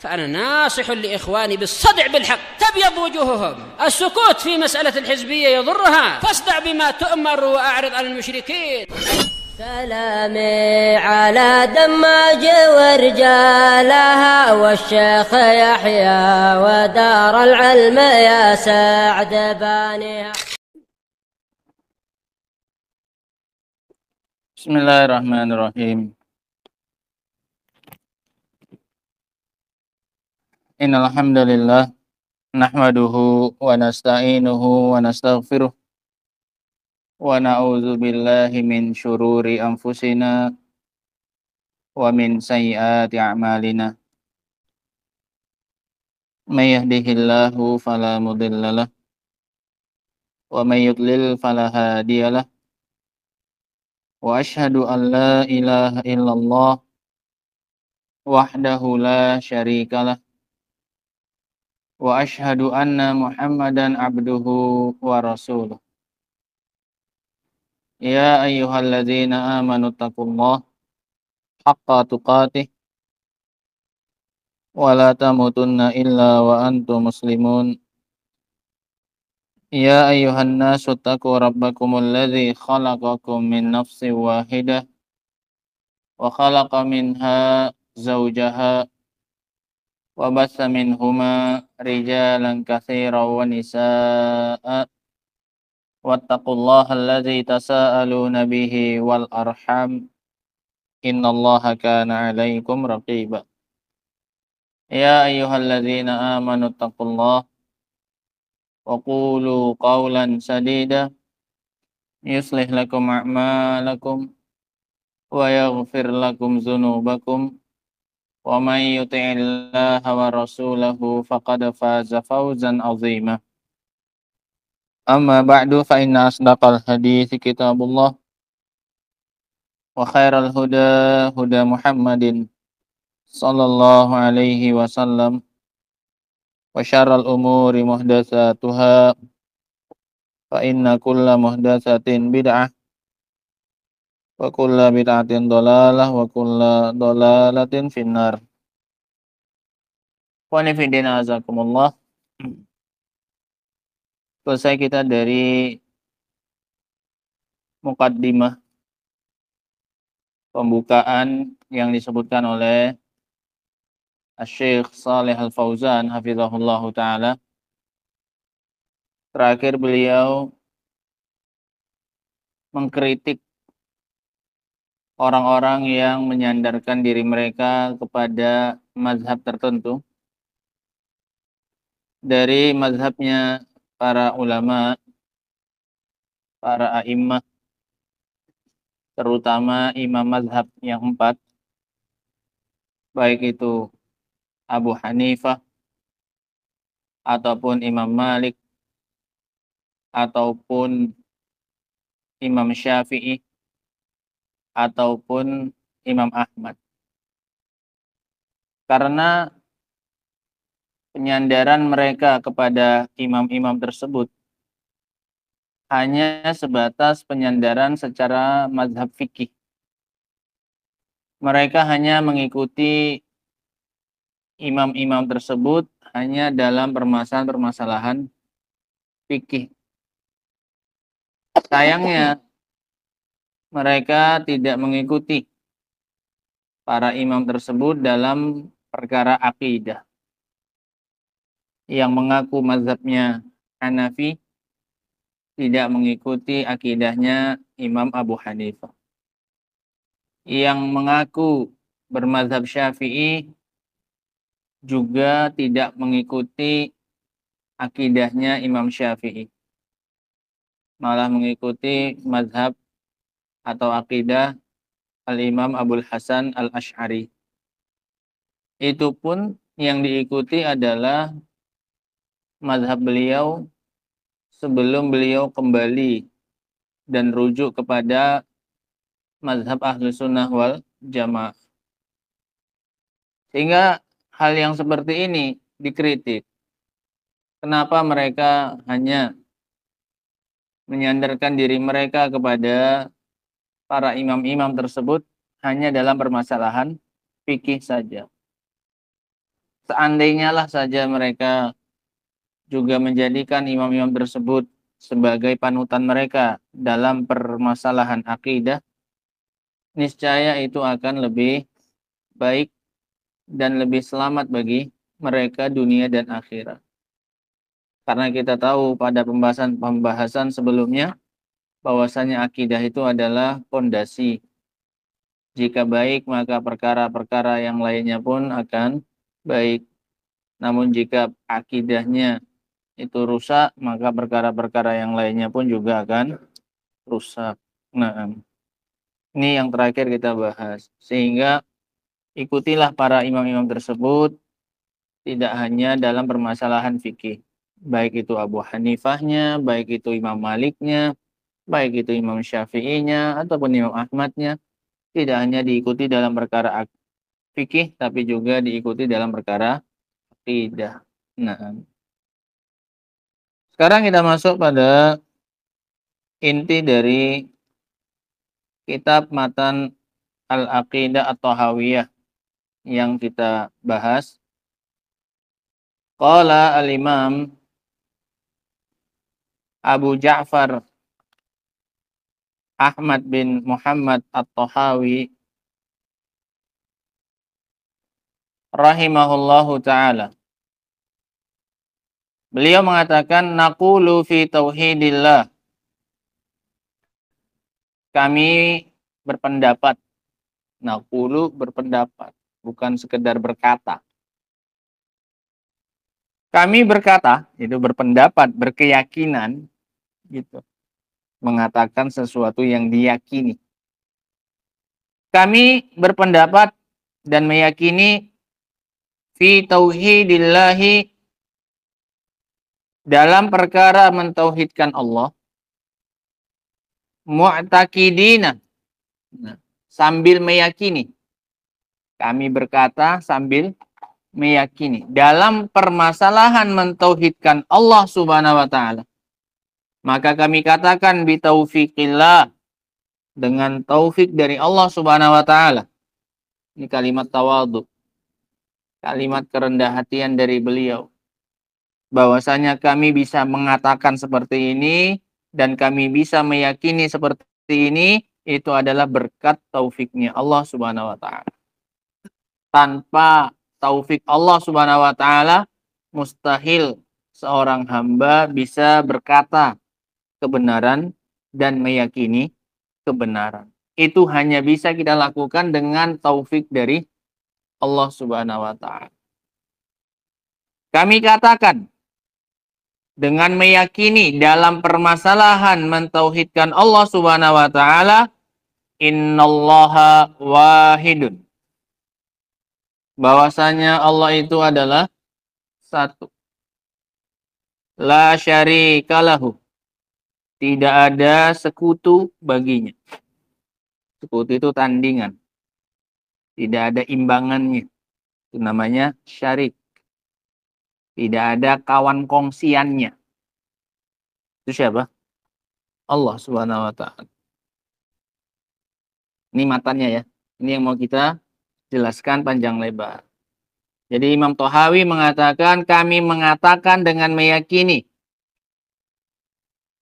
فأنا ناصح لإخواني بالصدع بالحق تبيض وجوههم. السكوت في مسألة الحزبية يضرها، فاصدع بما تؤمر وأعرض عن المشركين. سلامي على دماج ورجالها والشيخ يحيى ودار العلم يا سعد بانيها. Bismillahirrahmanirrahim. Innal hamdalillah nahmaduhu wa nasta'inuhu wa nastaghfiruh wa na'udzu billahi min syururi anfusina wa min sayyiati a'malina. May yahdihillahu fala mudhillalah wa may yudlil fala hadiyalah. Wa asyhadu an la ilaha illallah wahdahu la syarikalah wa asyhadu anna Muhammadan abduhu wa rasuluh. Ya ayyuhalladzina amanu taqullaha haqqa tuqatih wa la tamutunna illa wa antum muslimun. Ya ayyuhan nasu taqu rabbakumul ladzi khalaqakum min nafsin wahidah wa khalaqa minha zawjaha wa bassa minhuma rijalan katsiran wa nisaa'a wattaqullaha alladzi tasaaluna bihi wal arham innallaha kana 'alaikum raqiba. Ya ayyuhalladzina amanu taqullaha wa qulu qawlan sadida yuslih lakum a'malakum wa yaghfir lakum dzunubakum wa may yuti'illaha wa rasulahu faqad faza fawzan 'azima. Amma ba'du fa inna asdaqal hadithi kitabullah wa khairal huda huda Muhammadin sallallahu alaihi wasallam wa syarral umuri muhdatsatuha fa inna kulla muhdatsatin bid'ah wa kulla bid'atin dhalalah wa kulla dhalalatin finnar. Wa nafidina azakumullah. Selesai kita dari muqaddimah pembukaan yang disebutkan oleh Asy-Syaikh Shalih Al-Fauzan hafizahullahu taala. Terakhir beliau mengkritik orang-orang yang menyandarkan diri mereka kepada mazhab tertentu dari mazhabnya para ulama, para a'immah, terutama imam mazhab yang 4, baik itu Abu Hanifah ataupun Imam Malik ataupun Imam Syafi'i ataupun Imam Ahmad. Karena penyandaran mereka kepada imam-imam tersebut hanya sebatas penyandaran secara mazhab fikih. Mereka hanya mengikuti imam-imam tersebut hanya dalam permasalahan-permasalahan fikih. Sayangnya mereka tidak mengikuti para imam tersebut dalam perkara akidah. Yang mengaku mazhabnya Hanafi tidak mengikuti akidahnya Imam Abu Hanifah. Yang mengaku bermazhab Syafi'i juga tidak mengikuti akidahnya Imam Syafi'i. Malah mengikuti mazhab atau akidah Al-Imam Abul Hasan Al-Asy'ari. Itu pun yang diikuti adalah mazhab beliau sebelum beliau kembali dan rujuk kepada mazhab Ahlus Sunnah wal Jamaah. Sehingga hal yang seperti ini dikritik. Kenapa mereka hanya menyandarkan diri mereka kepada para imam-imam tersebut hanya dalam permasalahan fikih saja. seandainya lah saja mereka juga menjadikan imam-imam tersebut sebagai panutan mereka dalam permasalahan akidah, niscaya itu akan lebih baik dan lebih selamat bagi mereka dunia dan akhirat. Karena kita tahu pada pembahasan sebelumnya bahwasanya akidah itu adalah pondasi. Jika baik maka perkara-perkara yang lainnya pun akan baik. Namun jika akidahnya itu rusak, maka perkara-perkara yang lainnya pun juga akan rusak. Nah, ini yang terakhir kita bahas. Sehingga ikutilah para imam-imam tersebut tidak hanya dalam permasalahan fikih. Baik itu Abu Hanifahnya, baik itu Imam Maliknya, baik itu Imam Syafi'inya, ataupun Imam Ahmadnya. Tidak hanya diikuti dalam perkara fikih, tapi juga diikuti dalam perkara akidah. Nah, sekarang kita masuk pada inti dari kitab matan Al-Aqidah At-Tahawiyah yang kita bahas. Qala al-Imam Abu Ja'far Ahmad bin Muhammad At-Tahawi rahimahullahu ta'ala. Beliau mengatakan, naqulu fi tauhidillah. Kami berpendapat. Naqulu berpendapat, bukan sekedar berkata. Kami berkata, itu berpendapat, berkeyakinan, gitu. Mengatakan sesuatu yang diyakini. Kami berpendapat dan meyakini fi tauhidillahi dalam perkara mentauhidkan Allah, mu'taqidina, sambil meyakini. Kami berkata sambil meyakini dalam permasalahan mentauhidkan Allah Subhanahu wa taala. Maka kami katakan bi taufiqillah, dengan taufik dari Allah Subhanahu wa taala. Ini kalimat tawadhu. Kalimat kerendah hatian dari beliau. Bahwasanya kami bisa mengatakan seperti ini dan kami bisa meyakini seperti ini, itu adalah berkat taufiknya Allah Subhanahu wa taala. Tanpa taufik Allah Subhanahu wa taala, mustahil seorang hamba bisa berkata kebenaran dan meyakini kebenaran. Itu hanya bisa kita lakukan dengan taufik dari Allah Subhanahu wa taala. Kami katakan dengan meyakini dalam permasalahan mentauhidkan Allah Subhanahu wa taala, innallaha wahidun. Bahwasanya Allah itu adalah satu. La syarika lahu. Tidak ada sekutu baginya. Sekutu itu tandingan. Tidak ada imbangannya. Itu namanya syarik. Tidak ada kawan kongsiannya. Itu siapa? Allah Subhanahu wa taala. Ini matanya ya. Ini yang mau kita jelaskan panjang lebar. Jadi Imam Tahawi mengatakan, kami mengatakan dengan meyakini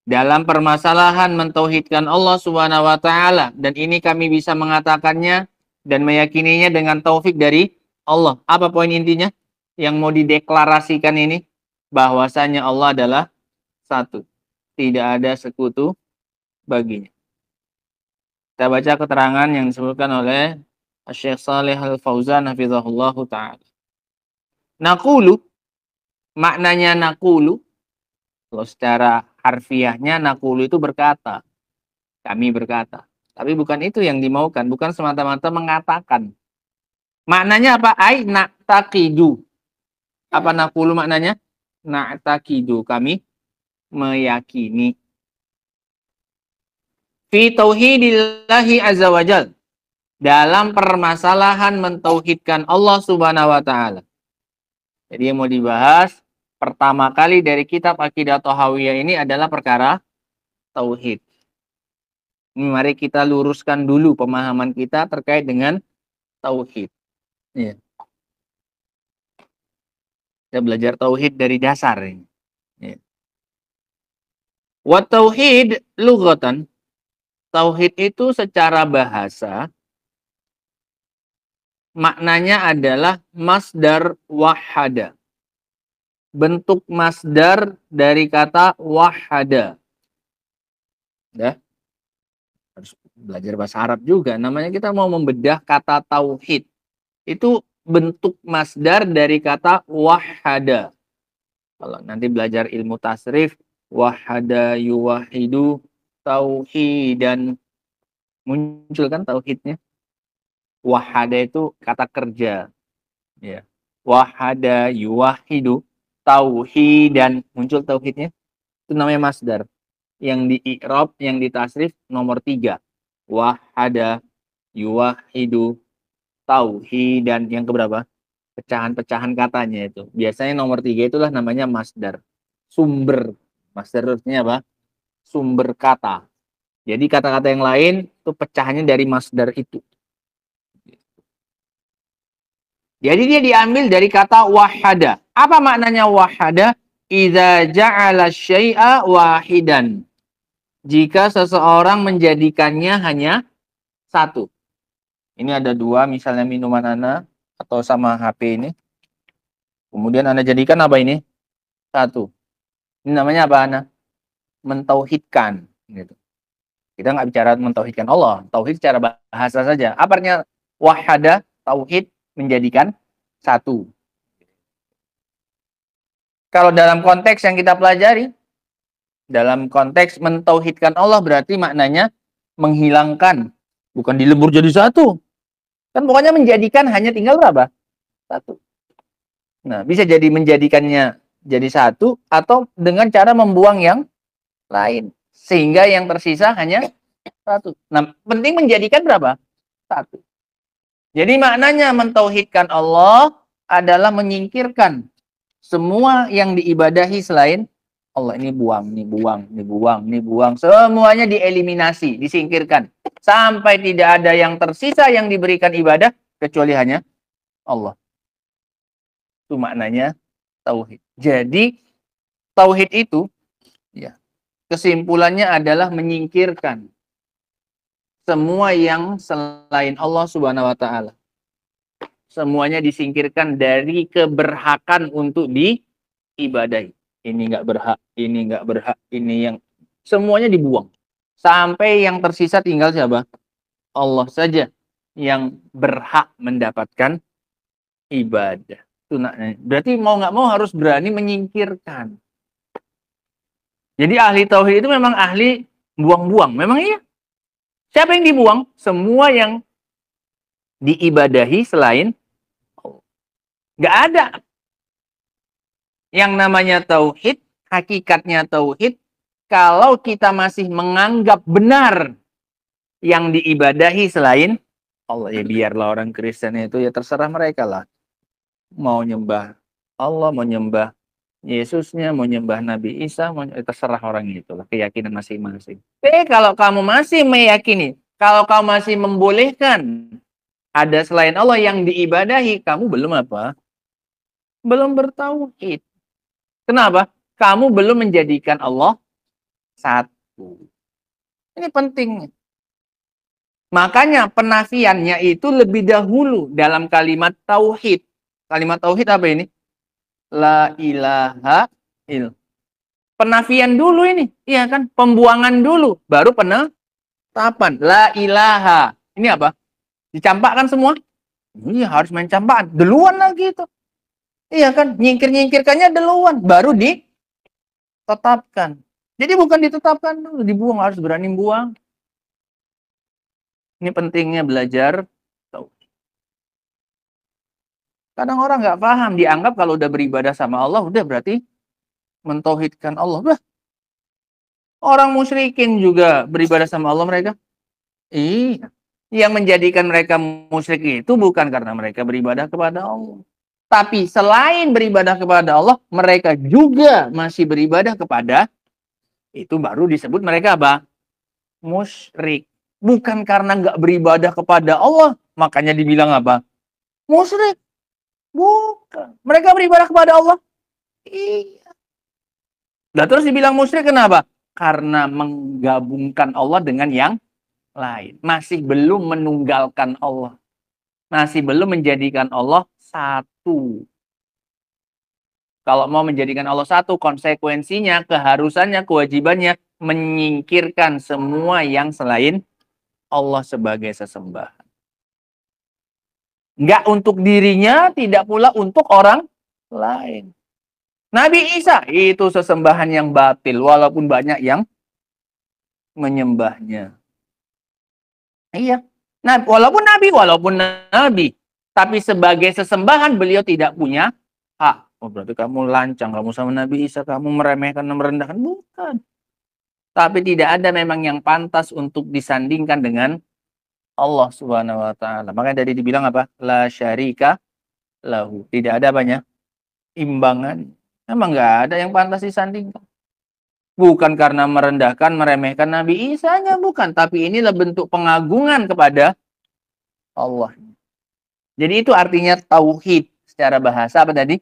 dalam permasalahan mentauhidkan Allah Subhanahu wa taala, dan ini kami bisa mengatakannya dan meyakininya dengan taufik dari Allah. Apa poin intinya yang mau dideklarasikan ini? Bahwasanya Allah adalah satu. Tidak ada sekutu baginya. Kita baca keterangan yang disebutkan oleh Syekh Shalih Al-Fauzan hafizahullahu ta'ala. Naqulu, maknanya naqulu, kalau secara harfiahnya naqulu itu berkata. Kami berkata. Tapi bukan itu yang dimaukan, bukan semata-mata mengatakan. Maknanya apa? Ai na'taqidu. Apa naqulu maknanya? Na'taqidu, kami meyakini. Fi tauhidillahi azza wajal, dalam permasalahan mentauhidkan Allah Subhanahu wa taala. Jadi yang mau dibahas pertama kali dari kitab Aqidah Tahawiyah ini adalah perkara tauhid. Ini mari kita luruskan dulu pemahaman kita terkait dengan tauhid. Ya. Kita belajar tauhid dari dasar ini. Ya. Wa tauhid lughatan. Tauhid itu secara bahasa maknanya adalah masdar wahada. Bentuk masdar dari kata wahada. Ya. Harus belajar bahasa Arab juga. Namanya kita mau membedah kata tauhid. Itu bentuk masdar dari kata wahada. Kalau nanti belajar ilmu tasrif, wahada yuwahidu tauhidan. Muncul kan tauhidnya. Wahada itu kata kerja. Ya. Wahada yuwahidu tauhidan. Muncul tauhidnya. Itu namanya masdar. Yang di i'rab, yang di tasrif nomor 3. Wahada yuwahidu tauhidan. Yang keberapa? Pecahan-pecahan katanya itu. Biasanya nomor 3 itulah namanya masdar. Sumber. Masdar artinya apa? Sumber kata. Jadi kata-kata yang lain itu pecahannya dari masdar itu. Jadi dia diambil dari kata wahada. Apa maknanya wahada? Idza ja'ala syai'a wahidan. Jika seseorang menjadikannya hanya satu. Ini ada 2, misalnya minuman Anda atau sama HP ini. Kemudian Anda jadikan apa ini? 1. Ini namanya apa Anda? Mentauhidkan. Gitu. Kita nggak bicara mentauhidkan Allah. Tauhid secara bahasa saja. Apa artinya wahada? Tauhid menjadikan satu. Kalau dalam konteks yang kita pelajari, dalam konteks mentauhidkan Allah berarti maknanya menghilangkan, bukan dilebur jadi satu. Kan pokoknya menjadikan hanya tinggal berapa? Satu. Nah, bisa jadi menjadikannya jadi satu atau dengan cara membuang yang lain. Sehingga yang tersisa hanya satu. Nah, penting menjadikan berapa? Satu. Jadi maknanya mentauhidkan Allah adalah menyingkirkan semua yang diibadahi selain Allah. Ini buang, ini buang, ini buang, ini buang. Semuanya dieliminasi, disingkirkan. Sampai tidak ada yang tersisa yang diberikan ibadah kecuali hanya Allah. Itu maknanya tauhid. Jadi tauhid itu ya, kesimpulannya adalah menyingkirkan semua yang selain Allah Subhanahu wa taala. Semuanya disingkirkan dari keberhakan untuk diibadahi. Ini enggak berhak, ini enggak berhak, ini yang semuanya dibuang. Sampai yang tersisa tinggal siapa? Allah saja yang berhak mendapatkan ibadah. Itu berarti mau nggak mau harus berani menyingkirkan. Jadi ahli tauhid itu memang ahli buang-buang. Memang iya. Siapa yang dibuang? Semua yang diibadahi selain Allah. Nggak ada. Yang namanya tauhid, hakikatnya tauhid, kalau kita masih menganggap benar yang diibadahi selain Allah. Ya biarlah orang Kristen itu ya terserah mereka lah. Mau nyembah Allah, mau nyembah Yesusnya, mau nyembah Nabi Isa, mau terserah orang itu lah, keyakinan masing-masing. Tapi kalau kamu masih meyakini, kalau kamu masih membolehkan ada selain Allah yang diibadahi, kamu belum apa? Belum bertauhid. Kenapa? Kamu belum menjadikan Allah satu. Ini penting. Makanya penafiannya itu lebih dahulu dalam kalimat tauhid. Kalimat tauhid apa ini? La ilaha il. Penafian dulu ini, iya kan? Pembuangan dulu, baru penetapan. La ilaha. Ini apa? Dicampakkan semua? Iya, harus main campakan. Duluan lagi itu. Iya kan? Nyingkir-nyingkirkannya duluan, baru ditetapkan. Jadi bukan ditetapkan dulu, dibuang, harus berani buang. Ini pentingnya belajar. Kadang orang nggak paham, dianggap kalau udah beribadah sama Allah, udah berarti mentauhidkan Allah. Bah, orang musyrikin juga beribadah sama Allah mereka. Iya, yang menjadikan mereka musyrik itu bukan karena mereka beribadah kepada Allah. Tapi selain beribadah kepada Allah, mereka juga masih beribadah kepada, itu baru disebut mereka apa? Musyrik. Bukan karena nggak beribadah kepada Allah, makanya dibilang apa? Musyrik. Bukan. Mereka beribadah kepada Allah. Iya. Nah, terus dibilang musyrik kenapa? Karena menggabungkan Allah dengan yang lain. Masih belum menunggalkan Allah. Masih belum menjadikan Allah satu. Kalau mau menjadikan Allah satu, konsekuensinya, keharusannya, kewajibannya, menyingkirkan semua yang selain Allah sebagai sesembahan. Enggak untuk dirinya, tidak pula untuk orang lain. Nabi Isa itu sesembahan yang batil, walaupun banyak yang menyembahnya. Iya. Nah, walaupun Nabi. Tapi sebagai sesembahan beliau tidak punya hak. Oh, berarti kamu lancang, kamu sama Nabi Isa, kamu meremehkan dan merendahkan. Bukan. Tapi tidak ada memang yang pantas untuk disandingkan dengan Allah Subhanahu wa taala. Makanya tadi dibilang apa? La syarika lahu. Tidak ada apanya? Imbangan. Memang nggak ada yang pantas disandingkan. Bukan karena merendahkan, meremehkan Nabi Isa-nya, bukan. Tapi inilah bentuk pengagungan kepada Allah. Jadi itu artinya tauhid. Secara bahasa apa tadi?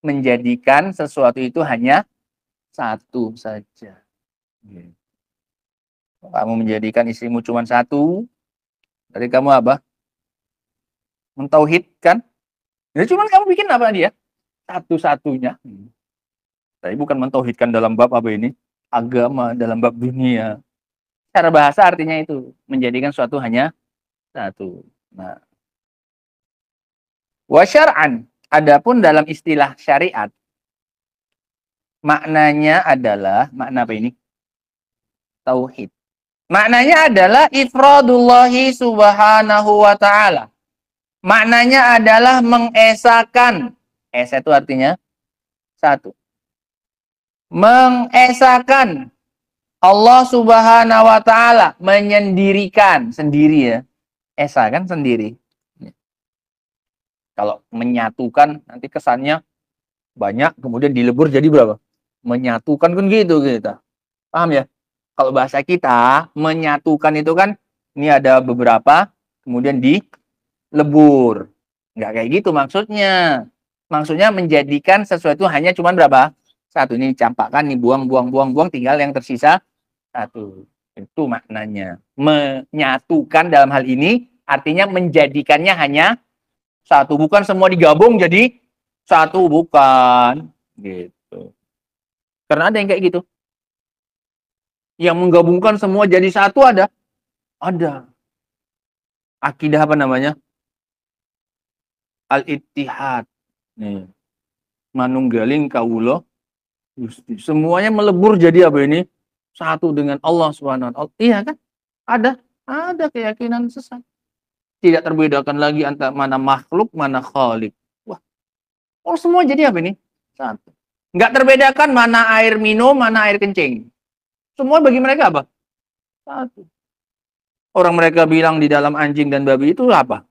Menjadikan sesuatu itu hanya satu saja. Kamu menjadikan istrimu cuma satu, dari kamu apa? Mentauhidkan. Ya cuma kamu bikin apa dia? Satu-satunya. Tapi bukan mentauhidkan dalam bab apa ini? Agama, dalam bab dunia. Secara bahasa artinya itu. Menjadikan suatu hanya satu. Nah. Wa syar'an. Adapun dalam istilah syariat. Maknanya adalah, makna apa ini? Tauhid. Maknanya adalah ifradullahi subhanahu wa ta'ala. Maknanya adalah mengesakan. Esa itu artinya satu. Mengesakan Allah subhanahu wa ta'ala. Menyendirikan. Sendiri ya. Esa kan sendiri. Kalau menyatukan nanti kesannya banyak. Kemudian dilebur jadi berapa? Menyatukan kan gitu kita. Paham ya? Kalau bahasa kita, menyatukan itu kan, ini ada beberapa, kemudian dilebur. Nggak kayak gitu maksudnya. Maksudnya menjadikan sesuatu hanya cuma berapa? Satu. Ini campakkan, ini buang, tinggal yang tersisa satu. Itu maknanya. Menyatukan dalam hal ini, artinya menjadikannya hanya satu. Bukan semua digabung jadi satu, bukan. Gitu. Karena ada yang kayak gitu. Yang menggabungkan semua jadi satu ada? Ada. Akidah apa namanya? Al-Ittihad. Nih. Manunggaling kawula Gusti. Semuanya melebur jadi apa ini? Satu dengan Allah Subhanahu wa taala. Iya kan? Ada keyakinan sesat. Tidak terbedakan lagi antara mana makhluk, mana khalik. Wah. Oh, semua jadi apa ini? Satu. Enggak terbedakan mana air minum, mana air kencing. Semua bagi mereka apa? Satu. Orang mereka bilang di dalam anjing dan babi itu apa?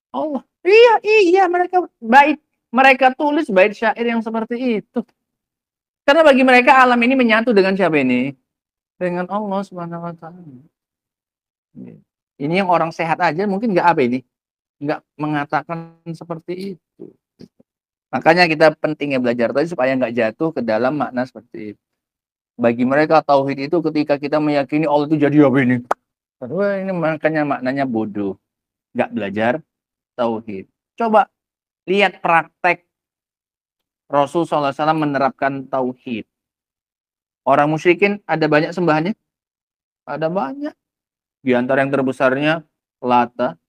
Allah. Iya, mereka bait. Mereka tulis bait syair yang seperti itu. Karena bagi mereka alam ini menyatu dengan siapa ini? Dengan Allah Subhanahu wa taala. Ini yang orang sehat aja mungkin nggak apa ini? Nggak mengatakan seperti itu. Makanya kita pentingnya belajar tadi supaya nggak jatuh ke dalam makna seperti itu. Bagi mereka tauhid itu ketika kita meyakini Allah itu jadi apa ini? Wah, ini makanya maknanya bodoh. Nggak belajar tauhid. Coba lihat praktek Rasul SAW menerapkan tauhid. Orang musyrikin ada banyak sembahannya? Ada banyak. Di antara yang terbesarnya Lata,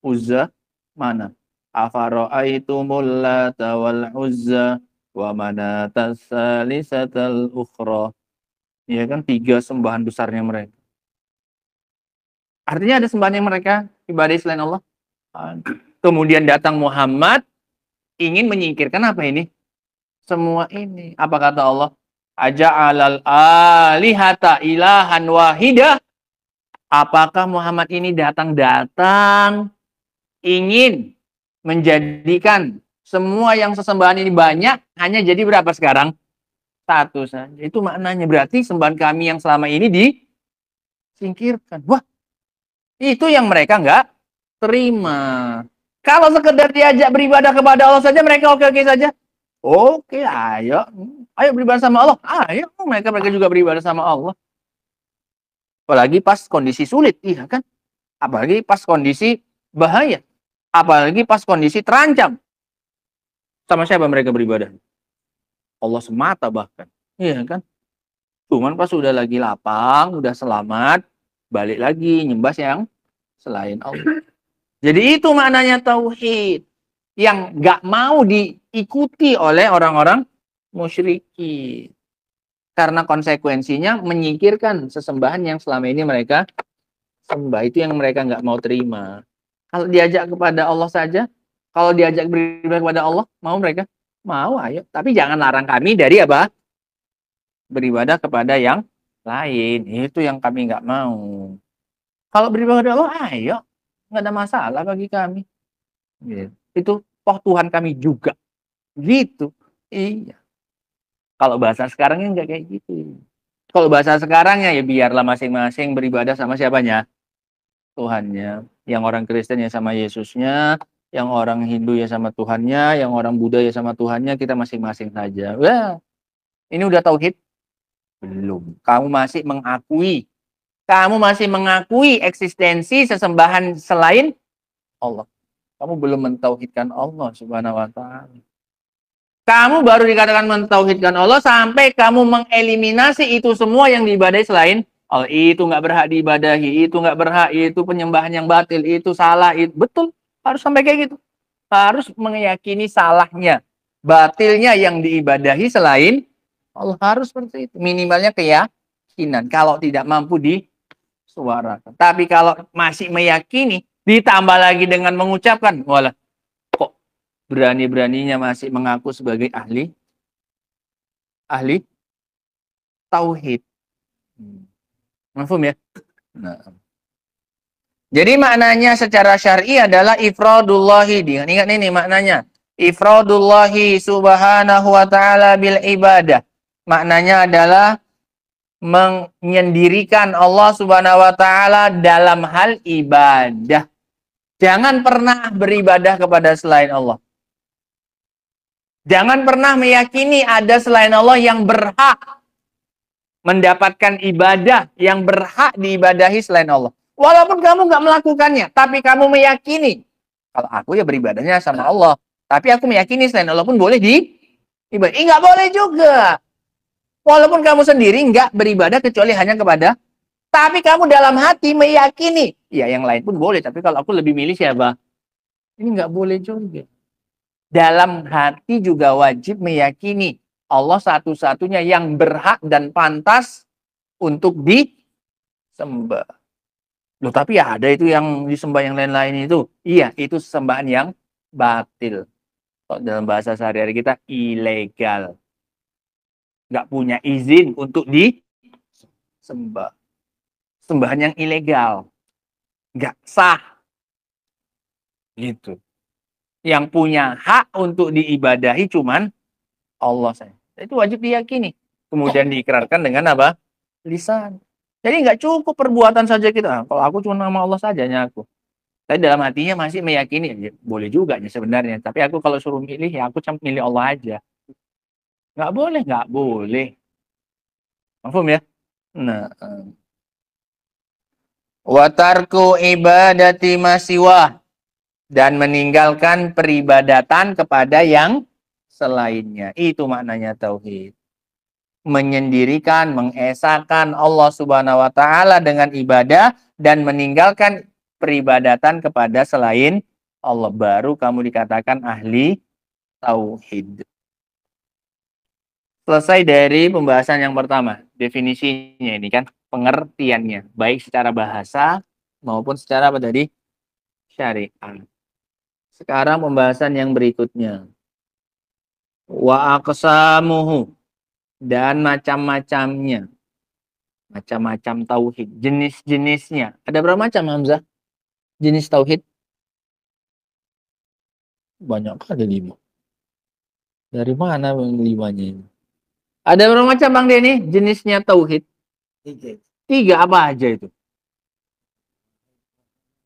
Uzza, mana? Afara'aitumul Lata wal Uzza wa manatas salisatal ukhra. Ya kan, 3 sembahan besarnya mereka. Artinya ada sembahan yang mereka ibadah selain Allah. Kemudian datang Muhammad ingin menyingkirkan apa ini? Semua ini. Apa kata Allah? Aja'alal alihata ilahan wahidah. Apakah Muhammad ini datang ingin menjadikan semua yang sesembahan ini banyak, hanya jadi berapa sekarang? Satu saja. Itu maknanya. Berarti sembahan kami yang selama ini disingkirkan. Wah, itu yang mereka nggak terima. Kalau sekedar diajak beribadah kepada Allah saja, mereka oke-oke saja. Oke, ayo. Ayo beribadah sama Allah. Ayo, mereka juga beribadah sama Allah. Apalagi pas kondisi sulit, iya kan? Apalagi pas kondisi bahaya. Apalagi pas kondisi terancam. Sama siapa mereka beribadah? Allah semata bahkan. Iya kan? Cuman pas udah lagi lapang, udah selamat, balik lagi nyembah yang selain Allah. Jadi itu maknanya tauhid. Yang gak mau diikuti oleh orang-orang musyrikin. Karena konsekuensinya menyingkirkan sesembahan yang selama ini mereka sembah. Itu yang mereka gak mau terima. Kalau diajak kepada Allah saja, kalau diajak beribadah kepada Allah, mau mereka? Mau, ayo. Tapi jangan larang kami dari apa? Beribadah kepada yang lain. Itu yang kami nggak mau. Kalau beribadah kepada Allah, ayo. Nggak ada masalah bagi kami. Gitu. Itu toh Tuhan kami juga. Gitu. Iya. Kalau bahasa sekarangnya nggak kayak gitu. Kalau bahasa sekarangnya ya biarlah masing-masing beribadah sama siapanya? Tuhannya. Yang orang Kristen ya sama Yesusnya. Yang orang Hindu ya sama Tuhannya. Yang orang Buddha ya sama Tuhannya. Kita masing-masing saja. Wah, ini udah tauhid? Belum. Kamu masih mengakui eksistensi sesembahan selain Allah. Kamu belum mentauhidkan Allah Subhanahu wa taala. Kamu baru dikatakan mentauhidkan Allah sampai kamu mengeliminasi itu semua yang diibadahi selain Allah. Itu nggak berhak diibadahi, itu nggak berhak, itu penyembahan yang batil, itu salah, itu betul. Harus sampai kayak gitu. Harus meyakini salahnya, batilnya yang diibadahi selain Allah, harus seperti itu. Minimalnya keyakinan. Kalau tidak mampu disuarakan. Tapi kalau masih meyakini, ditambah lagi dengan mengucapkan, walah, kok berani-beraninya masih mengaku sebagai ahli tauhid. Mafhum ya? Nah. Jadi maknanya secara syar'i adalah ifradullahi. Ingat ini maknanya. Ifradullahi subhanahu wa ta'ala bil ibadah. Maknanya adalah menyendirikan Allah Subhanahu wa taala dalam hal ibadah. Jangan pernah beribadah kepada selain Allah. Jangan pernah meyakini ada selain Allah yang berhak mendapatkan ibadah, yang berhak diibadahi selain Allah. Walaupun kamu nggak melakukannya, tapi kamu meyakini. Kalau aku ya beribadahnya sama Allah. Tapi aku meyakini selain Allah pun boleh diibadah. Nggak boleh juga. Walaupun kamu sendiri nggak beribadah kecuali hanya kepada, tapi kamu dalam hati meyakini, ya yang lain pun boleh, tapi kalau aku lebih milih siapa? Ini nggak boleh juga. Dalam hati juga wajib meyakini Allah satu-satunya yang berhak dan pantas untuk disembah. Loh, tapi ya ada itu yang disembah yang lain-lain itu. Iya, itu sembahan yang batil. Kalau dalam bahasa sehari-hari kita, ilegal. Nggak punya izin untuk disembah. Sembahan yang ilegal. Nggak sah. Gitu. Yang punya hak untuk diibadahi cuman Allah saja. Itu wajib diyakini. Kemudian diikrarkan dengan apa? Lisan. Jadi nggak cukup perbuatan saja kita. Kalau aku cuma nama Allah saja aku. Tapi dalam hatinya masih meyakini. Ya, boleh juga ya sebenarnya. Tapi aku kalau suruh milih, ya aku cuma milih Allah aja. Nggak boleh, nggak boleh. Paham ya? Nah. Watarku ibadati masiwah. Dan meninggalkan peribadatan kepada yang selainnya. Itu maknanya tauhid. Menyendirikan, mengesahkan Allah Subhanahu wa taala dengan ibadah dan meninggalkan peribadatan kepada selain Allah, baru kamu dikatakan ahli tauhid. Selesai dari pembahasan yang pertama, definisinya ini kan, pengertiannya, baik secara bahasa maupun secara apa tadi? Syariat. Sekarang pembahasan yang berikutnya. Wa aqsamuhu, dan macam-macamnya. Macam-macam tauhid, jenis-jenisnya. Ada berapa macam, Hamzah? Jenis tauhid? Banyak, ada 5. Dari mana 5-nya ini? Ada berapa macam, Bang Denny? Jenisnya tauhid? 3. Apa aja itu?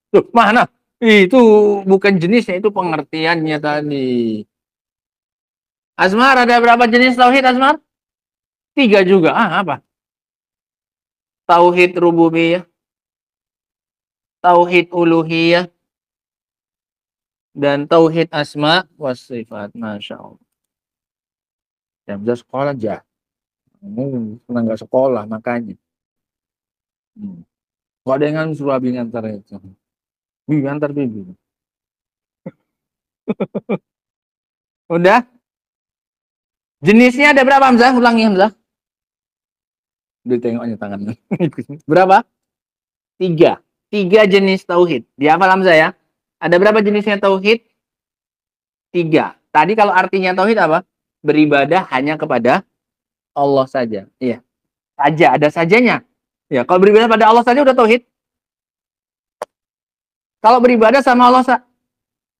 Tuh, mana? Itu bukan jenisnya, itu pengertiannya tadi. Asmar, ada berapa jenis tauhid, Asmar? 3 juga. Apa? Tauhid rububiyah, tauhid uluhiyah, dan tauhid asma wa sifat. Masya Allah. Yang bisa sekolah aja. Karena nggak sekolah, makanya. Kok ada yang suruh abi ngantar itu. Bibi ngantar bibi. Udah? Jenisnya ada berapa, Hamzah? Ulangi, Hamzah. Ditengoknya tangannya. Berapa? 3. 3 jenis tauhid. Dihafal, Hamzah ya? Ada berapa jenisnya tauhid? 3. Tadi kalau artinya tauhid apa? Beribadah hanya kepada Allah saja. Iya. Saja, ada sajanya. Ya, kalau beribadah pada Allah saja udah tauhid. Kalau beribadah sama Allah,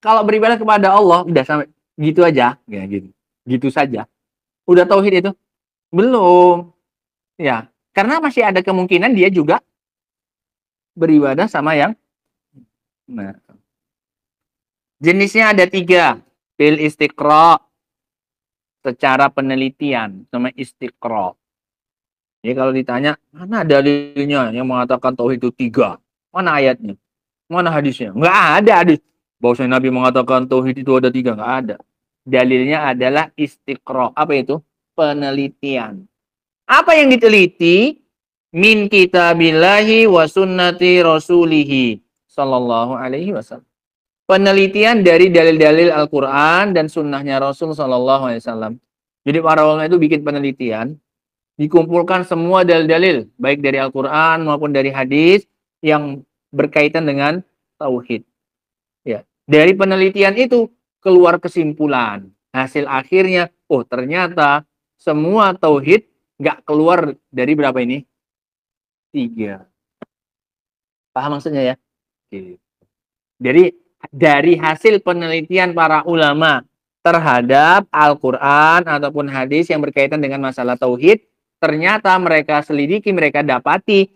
kalau beribadah kepada Allah udah sampai gitu aja, ya gitu. Gitu saja. Udah tauhid itu? Belum. Ya, karena masih ada kemungkinan dia juga beribadah sama yang nah. Jenisnya ada 3. Bil istiqra, secara penelitian, sama istiqra. Jadi kalau ditanya, mana dalilnya yang mengatakan tauhid itu 3? Mana ayatnya? Mana hadisnya? Enggak ada hadis. Bahwasanya Nabi mengatakan tauhid itu ada 3, enggak ada. Dalilnya adalah istiqra. Apa itu? Penelitian. Apa yang diteliti? Min kitabillahi wa sunnati rasulihi sallallahu alaihi wasallam. Penelitian dari dalil-dalil Al-Quran dan sunnahnya Rasul sallallahu alaihi wasallam. Jadi para ulama itu bikin penelitian, dikumpulkan semua dalil-dalil, baik dari Al-Quran maupun dari hadis yang berkaitan dengan tauhid. Ya, dari penelitian itu keluar kesimpulan. Hasil akhirnya, oh ternyata semua tauhid nggak keluar dari berapa ini? 3. Paham maksudnya ya? Gitu. Jadi dari hasil penelitian para ulama terhadap Al-Quran ataupun hadis yang berkaitan dengan masalah tauhid, ternyata mereka selidiki, mereka dapati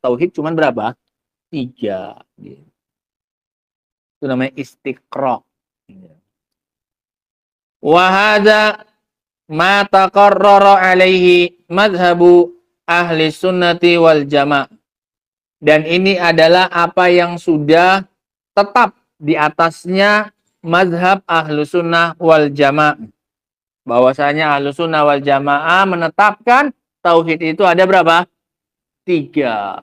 tauhid cuma berapa? 3. Itu namanya istiqra. Wahada ma taqarrara alaihi madhabu ahli sunnati wal jamaah. Dan ini adalah apa yang sudah tetap di atasnya mazhab ahlu sunnah wal jamaah. Bahwasanya ahlu sunnah wal jamaah menetapkan tauhid itu ada berapa? 3.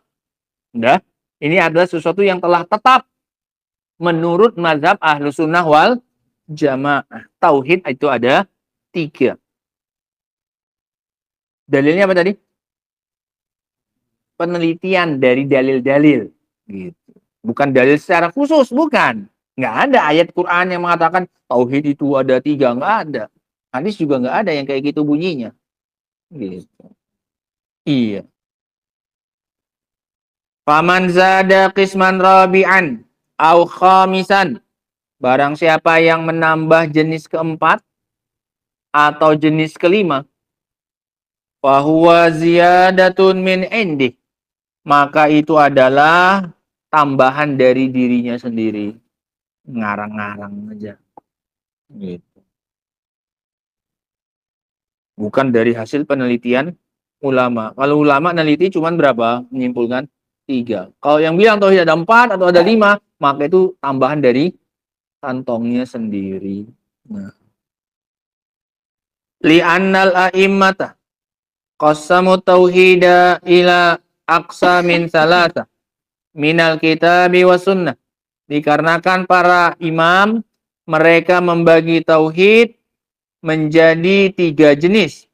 Udah? Ini adalah sesuatu yang telah tetap menurut mazhab ahlu sunnah wal jamaah. Tauhid itu ada 3. Dalilnya apa tadi? Penelitian dari dalil-dalil. Gitu. Bukan dalil secara khusus, bukan. Nggak ada ayat Quran yang mengatakan tauhid itu ada 3, nggak ada. Hadis juga nggak ada yang kayak gitu bunyinya. Gitu. Iya. Faman zada qisman rabi'an au khamisan. Barang siapa yang menambah jenis keempat atau jenis kelima, fahuwa ziyadatun min indih. Maka itu adalah tambahan dari dirinya sendiri. Ngarang-ngarang aja. Gitu. Bukan dari hasil penelitian ulama. Kalau ulama neliti cuma berapa? Menyimpulkan 3. Kalau yang bilang tauhid ada 4 atau ada 5, maka itu tambahan dari kantongnya sendiri. Nah. Li'annal a'immata qasamu tauhida ila aqsa min salata minal kitabi wa sunnah. Dikarenakan para imam mereka membagi tauhid menjadi 3 jenis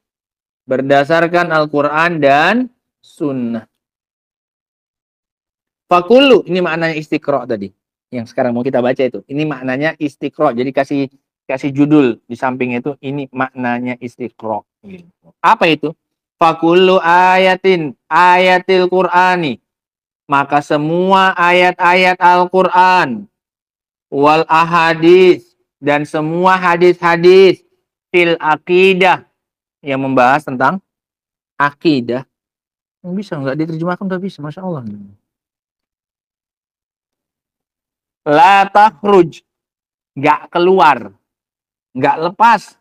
berdasarkan Al-Quran dan sunnah. Fakullu, ini maknanya istiqra tadi. Yang sekarang mau kita baca itu. Ini maknanya istiqra. Jadi kasih judul di samping itu. Ini maknanya istiqra. Apa itu? Fakullu ayatil Qur'ani. Maka semua ayat-ayat Al-Quran wal ahadis dan semua hadis-hadis fil akidah yang membahas tentang akidah. Bisa nggak diterjemahkan? Udah bisa, Masya Allah. La takhruj, nggak keluar, nggak lepas.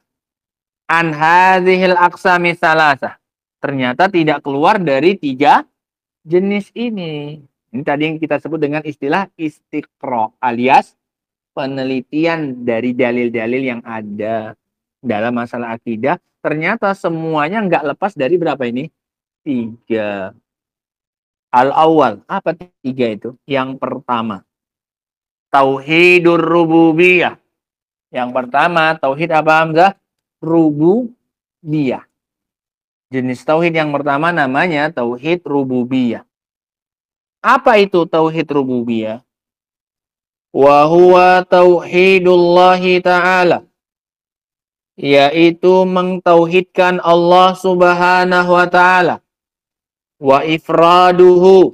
An hadhil aqsami salasah. Ternyata tidak keluar dari 3 jenis ini. Ini tadi yang kita sebut dengan istilah istiqra, alias penelitian dari dalil-dalil yang ada dalam masalah akidah. Ternyata semuanya nggak lepas dari berapa ini? 3. Al-awwal. Apa 3 itu? Yang pertama, tauhidur rububiyah. Yang pertama, tauhid apa, Hamzah? Rububiyah. Jenis tauhid yang pertama namanya tauhid rububiyah. Apa itu tauhid rububiyah? Wa huwa tauhidullahi ta'ala. Yaitu mentauhidkan Allah Subhanahu wa ta'ala. Wa ifraduhu.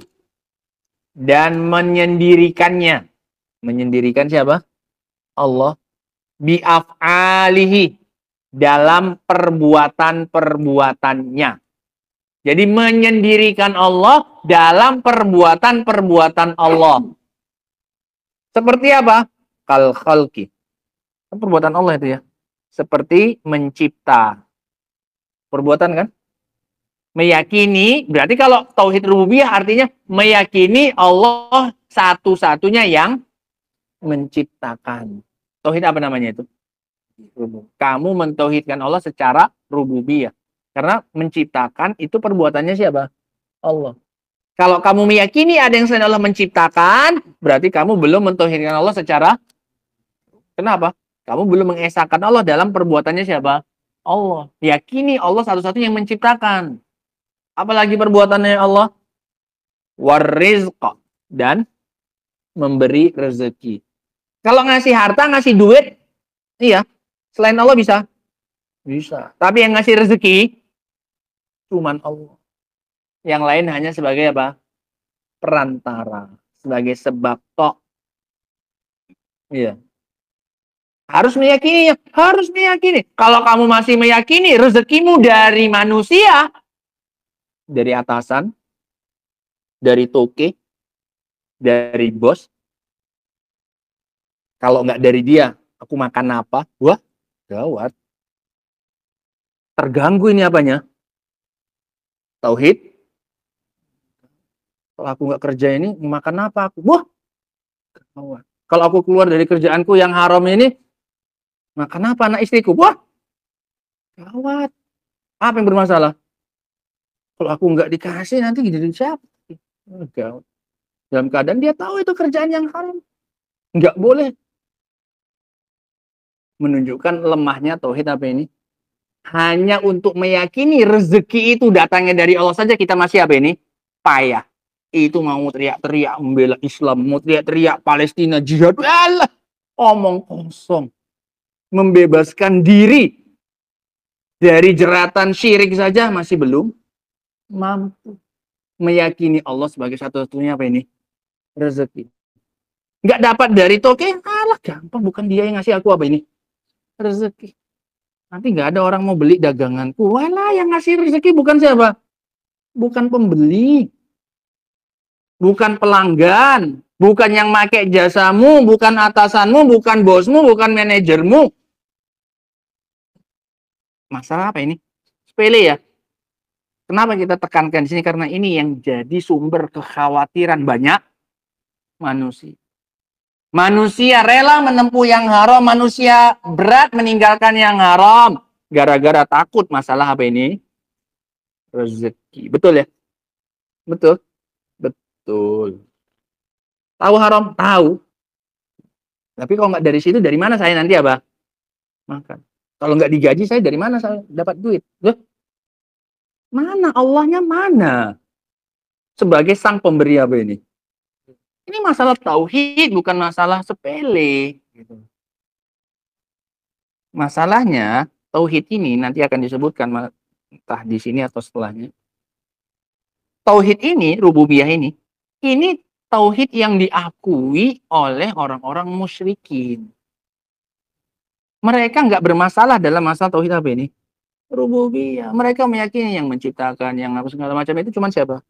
Dan menyendirikannya. Menyendirikan siapa? Allah. Bi'af'alihi. Dalam perbuatan-perbuatannya. Jadi menyendirikan Allah dalam perbuatan-perbuatan Allah. Seperti apa? Kal khalqi. Perbuatan Allah itu ya. Seperti mencipta. Perbuatan kan? Meyakini, berarti kalau tauhid rububiyah artinya meyakini Allah satu-satunya yang menciptakan. Tauhid apa namanya itu? Kamu mentauhidkan Allah secara rububiyah. Karena menciptakan itu perbuatannya siapa? Allah. Kalau kamu meyakini ada yang selain Allah menciptakan, berarti kamu belum mentauhidkan Allah secara. Kenapa? Kamu belum mengesahkan Allah dalam perbuatannya siapa? Allah. Yakini Allah satu-satunya yang menciptakan. Apalagi perbuatannya Allah? Warizqa. Dan memberi rezeki. Kalau ngasih harta, ngasih duit, iya. Selain Allah bisa? Bisa. Tapi yang ngasih rezeki, cuman Allah. Yang lain hanya sebagai apa? Perantara. Sebagai sebab tok. Iya. Harus meyakininya. Harus meyakini. Kalau kamu masih meyakini rezekimu dari manusia, dari atasan, dari toke, dari bos, kalau nggak dari dia, aku makan apa? Wah, gawat. Terganggu ini apanya? Tauhid. Kalau aku nggak kerja ini, makan apa aku? Wah, gawat. Kalau aku keluar dari kerjaanku yang haram ini, makan apa anak istriku? Wah, gawat. Apa yang bermasalah? Kalau aku nggak dikasih, nanti jadi siapa? Gawat. Dalam keadaan dia tahu itu kerjaan yang haram. Nggak boleh. Menunjukkan lemahnya tauhid apa ini? Hanya untuk meyakini rezeki itu datangnya dari Allah saja kita masih apa ini? Payah. Itu mau teriak-teriak membela Islam, mau teriak-teriak Palestina jihad. Alah, omong kosong. Membebaskan diri dari jeratan syirik saja masih belum mampu. Meyakini Allah sebagai satu-satunya apa ini? Rezeki. Nggak dapat dari toke, alah gampang. Bukan dia yang ngasih aku apa ini? Rezeki. Nanti nggak ada orang mau beli daganganku. Walah, yang ngasih rezeki bukan siapa? Bukan pembeli. Bukan pelanggan. Bukan yang pakai jasamu. Bukan atasanmu. Bukan bosmu. Bukan manajermu. Masalah apa ini? Sepele ya. Kenapa kita tekankan di sini? Karena ini yang jadi sumber kekhawatiran banyak manusia. Manusia rela menempuh yang haram. Manusia berat meninggalkan yang haram. Gara-gara takut masalah apa ini? Rezeki. Betul ya? Betul? Betul. Tahu haram? Tahu. Tapi kalau nggak dari situ, dari mana saya nanti apa? Makan. Kalau nggak digaji, saya dari mana saya dapat duit? Loh? Mana? Allahnya mana? Sebagai sang pemberi apa ini? Ini masalah tauhid, bukan masalah sepele. Masalahnya, tauhid ini nanti akan disebutkan entah di sini atau setelahnya. Tauhid ini, rububiyah ini tauhid yang diakui oleh orang-orang musyrikin. Mereka nggak bermasalah dalam masalah tauhid apa ini? Rububiyah. Mereka meyakini yang menciptakan, yang apa segala macam itu cuma siapa?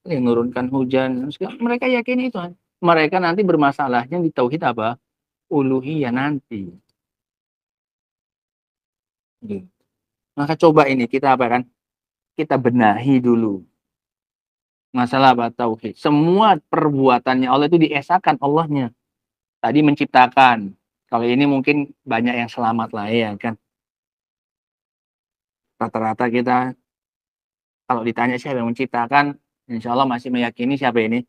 Yang menurunkan hujan. Mereka yakini itu. mereka nanti bermasalahnya di tauhid apa? Uluhiyah nanti. Gitu. Maka coba ini kita apa kan? Kita benahi dulu. Masalah apa? Tauhid. Semua perbuatannya Allah itu diesakan Allahnya. Tadi menciptakan. Kalau ini mungkin banyak yang selamat lah ya kan. Rata-rata kita kalau ditanya siapa yang menciptakan, insya Allah masih meyakini siapa ini?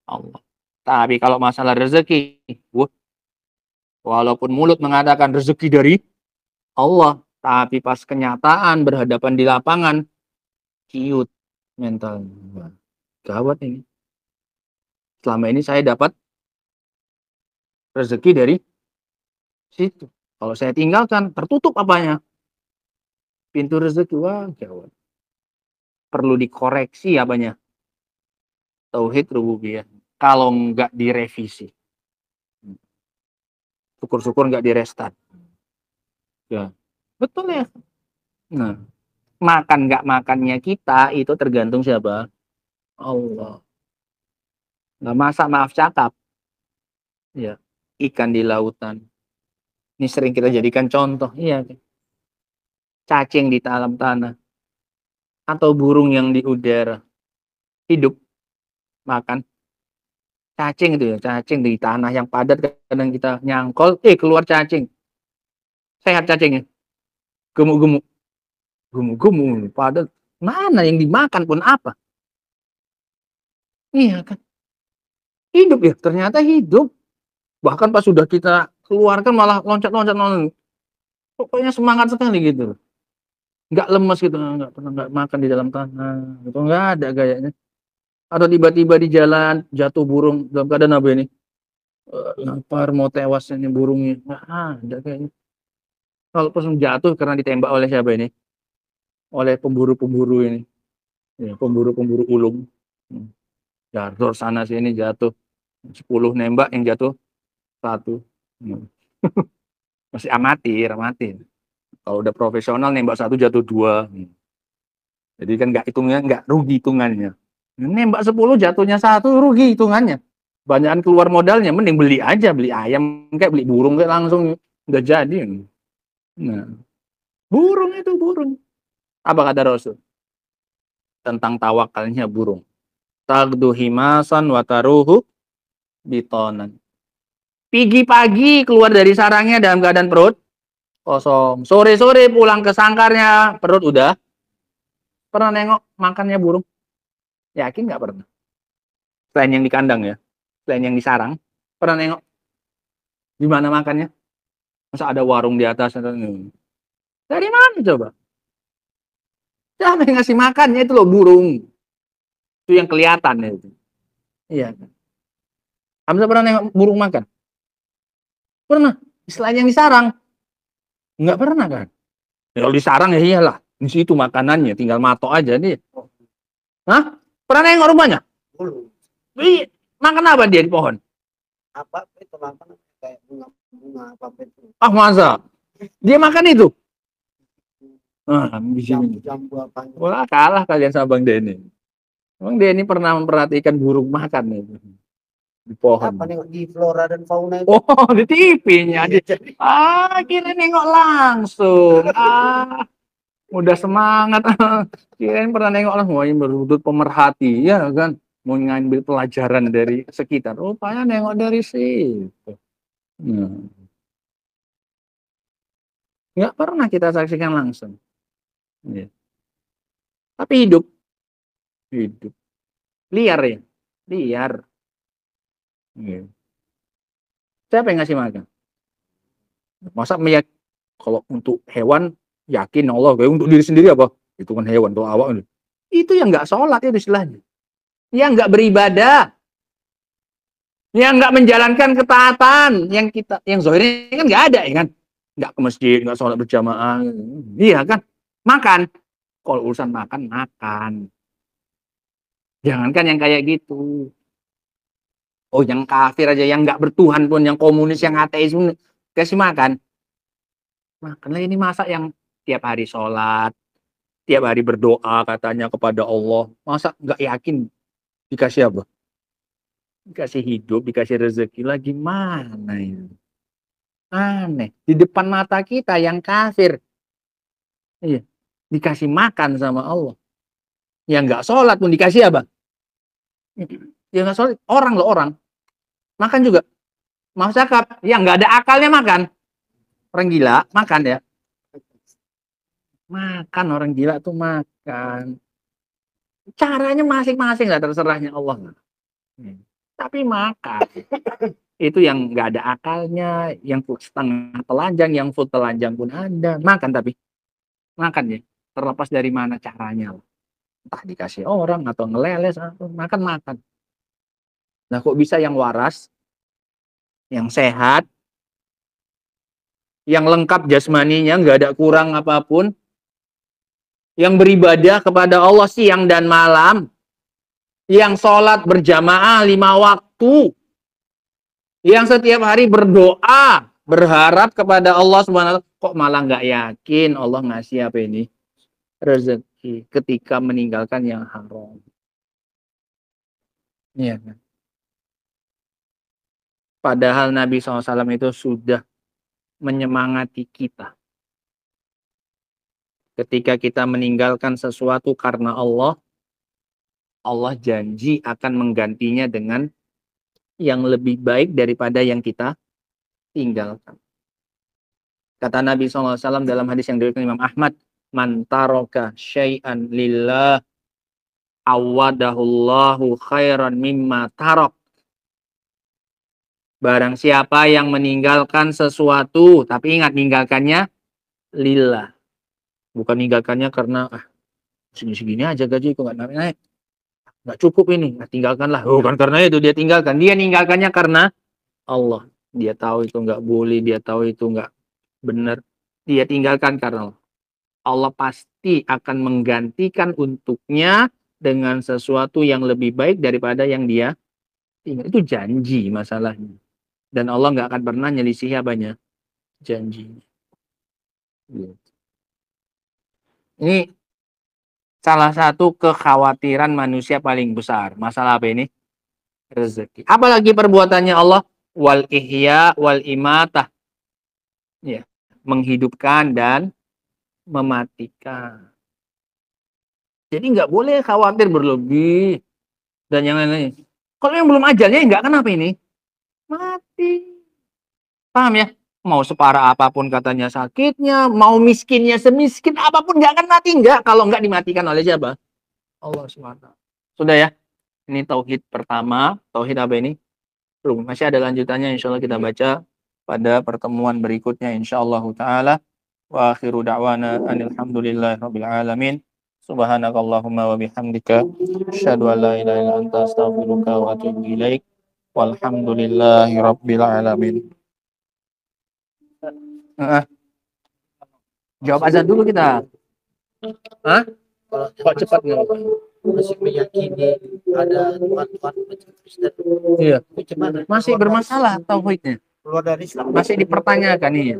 Allah. Tapi kalau masalah rezeki, walaupun mulut mengatakan rezeki dari Allah, tapi pas kenyataan berhadapan di lapangan, ciut mental. Gawat ini. Selama ini saya dapat rezeki dari situ. Kalau saya tinggalkan, tertutup apanya? Pintu rezeki, wah gawat. Perlu dikoreksi apanya? Tauhid rububiyah. Kalau nggak direvisi. Syukur-syukur nggak direstart. Ya. Betul ya. Nah, makan nggak makannya kita itu tergantung siapa? Allah. Nggak masak maaf cakap. Ya. Ikan di lautan. Ini sering kita jadikan contoh. Iya. Cacing di dalam tanah. Atau burung yang di udara. Hidup. Makan. Cacing itu ya. Cacing di tanah yang padat. Kadang kita nyangkol. Keluar cacing. Sehat cacingnya. Gemuk-gemuk. Gemuk-gemuk. Padat. Mana yang dimakan pun apa? Iya kan. Hidup ya. Ternyata hidup. Bahkan pas sudah kita keluarkan malah loncat-loncat. Pokoknya semangat sekali gitu. Nggak lemes gitu. Nggak makan di dalam tanah. Gitu. Nggak ada gayanya. Atau tiba-tiba di jalan jatuh burung dalam keadaan apa ini? Lapar mau tewas ini burungnya. Nggak ada kayaknya. Kalau pas jatuh karena ditembak oleh siapa ini? Oleh pemburu-pemburu ini. Ya, pemburu-pemburu ulung. Jatuh sana sini jatuh. 10 nembak yang jatuh 1. Masih amatir. Kalau udah profesional nembak 1 jatuh 2. Jadi kan nggak rugi hitungannya. Nembak 10 jatuhnya 1 rugi hitungannya. Banyakan keluar modalnya, mending beli aja, beli ayam kayak beli burung kayak langsung udah jadi. Nah, burung. Apa kata Rasul tentang tawakalnya burung? Tagdu himasan wataruhu bitonan. Pagi-pagi keluar dari sarangnya dalam keadaan perut kosong. Sore-sore pulang ke sangkarnya perut udah. Pernah nengok makannya burung? Yakin nggak pernah? Selain yang di kandang ya, selain yang di sarang, pernah nengok di mana makannya? Masa ada warung di atas? Dari mana coba? Siapa yang ngasih makannya itu loh burung. Itu yang kelihatan ya itu. Iya. Hamzah pernah nengok burung makan? Pernah. Selain yang di sarang? Nggak pernah kan? Ya, kalau di sarang ya iyalah. Di situ makanannya, tinggal matok aja nih. Hah? Pernah nengok rumahnya? Makan apa dia di pohon? Apa itu makan kayak bunga apa itu? Ah masa? Dia makan itu? Jambu apa? Wah kalah kalian sama Bang Denny. Bang Denny pernah memperhatikan burung makan itu di pohon. Apa nengok di flora dan fauna itu? Oh di TV-nya. Kira nengok langsung. Udah semangat. Kirain pernah nengok lah. Wah ini berudut pemerhati ya kan. Mau ngambil pelajaran dari sekitar. Rupanya nengok dari situ. Nggak pernah kita saksikan langsung. Ya. Tapi hidup. Liar ya. Liar. Ya. Siapa yang ngasih makan? Masa kalau untuk hewan yakin Allah. Untuk diri sendiri apa? Itu kan hewan. Kalau awak itu yang nggak sholat itu istilahnya. Yang nggak beribadah. Yang nggak menjalankan ketaatan. Yang zahirnya kan nggak ada ya kan. Nggak ke masjid, nggak sholat berjamaah. Iya kan? Makan. Kalau urusan makan. Jangankan yang kayak gitu. Oh, yang kafir aja, yang nggak bertuhan pun, yang komunis, yang ateis pun kasih makan. Makanlah ini masa yang tiap hari sholat, tiap hari berdoa katanya kepada Allah. Masa nggak yakin dikasih apa? Dikasih hidup, dikasih rezeki lagi mana ini? Aneh. Di depan mata kita yang kafir. Iya. Dikasih makan sama Allah. Yang nggak sholat pun dikasih apa? Yang nggak sholat, orang loh orang. Makan juga. Mau cakap, yang nggak ada akalnya makan. Orang gila, makan ya. Makan, orang gila tuh makan. Caranya masing-masing lah, terserahnya Allah. Tapi makan. Itu yang nggak ada akalnya, yang setengah telanjang, yang full telanjang pun ada. Makan tapi. Makan ya. Terlepas dari mana caranya. Entah dikasih orang atau ngeleles. Atau makan. Nah kok bisa yang waras, yang sehat, yang lengkap jasmaninya, nggak ada kurang apapun, yang beribadah kepada Allah siang dan malam, yang sholat berjamaah 5 waktu, yang setiap hari berdoa, berharap kepada Allah Subhanahu wa ta'ala, kok malah nggak yakin Allah ngasih apa ini? Rezeki ketika meninggalkan yang haram. Iya kan? Padahal Nabi SAW itu sudah menyemangati kita. Ketika kita meninggalkan sesuatu karena Allah, Allah janji akan menggantinya dengan yang lebih baik daripada yang kita tinggalkan. Kata Nabi SAW dalam hadis yang diriwayatkan Imam Ahmad, man taraka syai'an lillah awadahullahu khairan mimma tarak. Barang siapa yang meninggalkan sesuatu, tapi ingat meninggalkannya lillah. Bukan meninggalkannya karena segini-segini aja gaji kok nggak naik. Nggak cukup ini, tinggalkanlah. Bukan karena itu dia tinggalkan. Dia meninggalkannya karena Allah. Dia tahu itu nggak boleh, dia tahu itu nggak benar. Dia tinggalkan karena Allah. Allah pasti akan menggantikan untuknya dengan sesuatu yang lebih baik daripada yang dia tinggal. Itu janji masalahnya. Dan Allah nggak akan pernah nyelisih apanya? Janjinya. Ini salah satu kekhawatiran manusia paling besar. Masalah apa ini? Rezeki. Apalagi perbuatannya Allah? Wal ihya wal imatah. Ya, menghidupkan dan mematikan. Jadi nggak boleh khawatir berlebih. Dan yang lain-lain. Kalau yang belum ajalnya nggak kenapa ini? Mati. Paham ya? Mau separah apapun katanya sakitnya, mau miskinnya semiskin apapun nggak akan mati nggak kalau nggak dimatikan oleh siapa? Allah SWT. Sudah ya? Ini tauhid pertama. Tauhid apa ini? Masih ada lanjutannya, insya Allah kita baca pada pertemuan berikutnya, insya Allah ta'ala. Wa akhiru da'wana anilhamdulillahi rabbil alamin. Subhanakallahumma wa bihamdika asyhadu an la ilaha illa anta astaghfiruka wa atubu ilaik. Walhamdulillahi rabbil alamin. Jawab azan dulu kita. Hah? Kok cepat nggak? Masih meyakini ada Tuhan Kristen. Iya. Gimana? Masih bermasalah tauhidnya. Keluar dari Islam. Masih dipertanyakan iya.